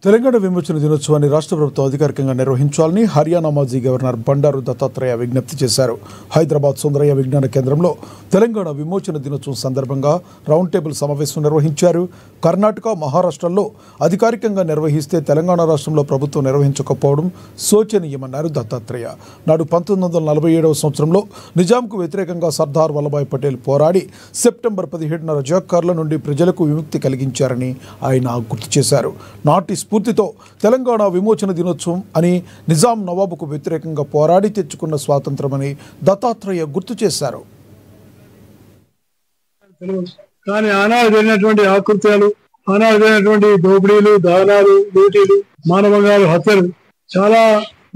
తెలంగాణ విమోచన దినోత్సవాన్ని రాష్ట్ర ప్రభుత్వం అధికారికంగా నిర్వహించాలని హర్యానా మాజీ గవర్నర్ బండారు దత్తాత్రేయ విజ్ఞప్తి చేశారు. హైదరాబాద్ సుందరయ్య విజ్ఞాన కేంద్రంలో తెలంగాణ విమోచన దినోత్సవం సందర్భంగా రౌండ్ టేబుల్ సమావేశం నిర్వహించారు. కర్ణాటక, మహారాష్ట్రల్లో అధికారికంగా నిర్వహిస్తే తెలంగాణ రాష్ట్రంలో ప్రభుత్వం నిర్వహించకపోవడం శోచనీయమన్నారు దత్తాత్రేయ. నాడు 1947వ సంవత్సరంలో నిజాంకు వ్యతిరేకంగా సర్దార్ వల్లభాయ్ పటేల్ పోరాడి సెప్టెంబర్ 17న రజాకార్ల నుండి ప్రజలకు విముక్తి కలిగించారని ఆయన గుర్తు చేశారు. నాటి స్ఫూర్తితో తెలంగాణ విమోచన దినోత్సవం అని నిజాం నవాబుకు వ్యతిరేకంగా పోరాడి తెచ్చుకున్న స్వాతంత్రమని దత్తాత్రేయ గుర్తు చేశారు. కానీ ఆనాడు జరిగినటువంటి ఆకృత్యాలు, ఆనాడు జరిగినటువంటి దోపిడీలు, దానాలు, లూటీలు, మానవంగాలు, హత్యలు చాలా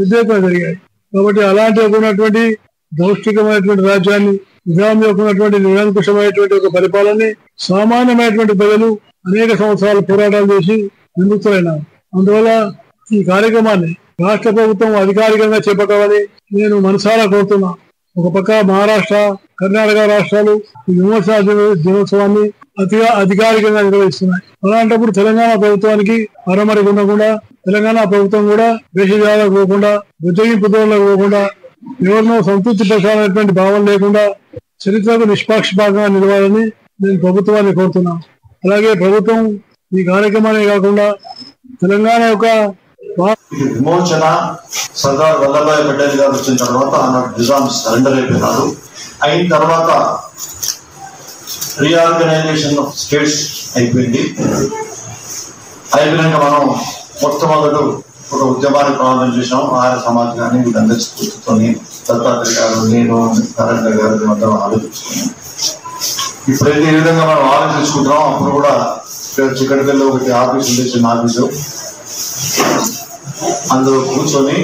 విద్వేతంగా జరిగాయి. కాబట్టి అలాంటి ఉన్నటువంటి దౌష్టికమైనటువంటి రాజ్యాన్ని, నిజాం యొక్క ఉన్నటువంటి నిరంకుశమైనటువంటి ఒక పరిపాలనని సామాన్యమైనటువంటి ప్రజలు అనేక సంవత్సరాలు పోరాటాలు చేసి విముక్తులైనారు. అందువల్ల ఈ కార్యక్రమాన్ని రాష్ట్ర ప్రభుత్వం అధికారికంగా చేపట్టాలని నేను మనసారా కోరుతున్నా. ఒక పక్క మహారాష్ట్ర, కర్ణాటక రాష్ట్రాలు ఈ విమోచన దినోత్సవాన్ని అధికారికంగా నిర్వహిస్తున్నాయి. అలాంటప్పుడు తెలంగాణ ప్రభుత్వానికి అరమరి ఉండకుండా, తెలంగాణ ప్రభుత్వం కూడా వేషజాలకు పోకుండా, బుద్ధగింపు ధోరణులకు పోకుండా, ఎవరినో సంతృప్తి పరచాలనేటువంటి భావం లేకుండా చరిత్రకు నిష్పాక్షపాతంగా నిలవాలని నేను ప్రభుత్వాన్ని కోరుతున్నాను. అలాగే ప్రభుత్వం ఈ కార్యక్రమాన్ని కాకుండా తెలంగాణ యొక్క విమోచన సర్దార్ వల్లభాయ్ పటేల్ గారు వచ్చిన తర్వాత ఆనాడు నిజాం సరెండర్ అయిపోయినారు. అయిన తర్వాత రీఆర్గనైజేషన్ ఆఫ్ స్టేట్స్ అయిపోయింది. అయిపోయినాక మనం మొట్టమొదటి ఒక ఉద్యమాన్ని ప్రారంభం చేసాం. ఆర్య సమాజ్ కానీ వీళ్ళందరి స్ఫూర్తితోని దత్తాత్రేయ గారు, నేను, నారాయణ గారు మొత్తం ఆలోచించుకున్నాం. ఇప్పుడైతే ఈ విధంగా మనం ఆలోచించుకుంటున్నాం. అప్పుడు కూడా చిక్కడపల్లి ఒకటి ఆఫీసు ఉంది, చిన్న ఆఫీసు, అందులో కూర్చొని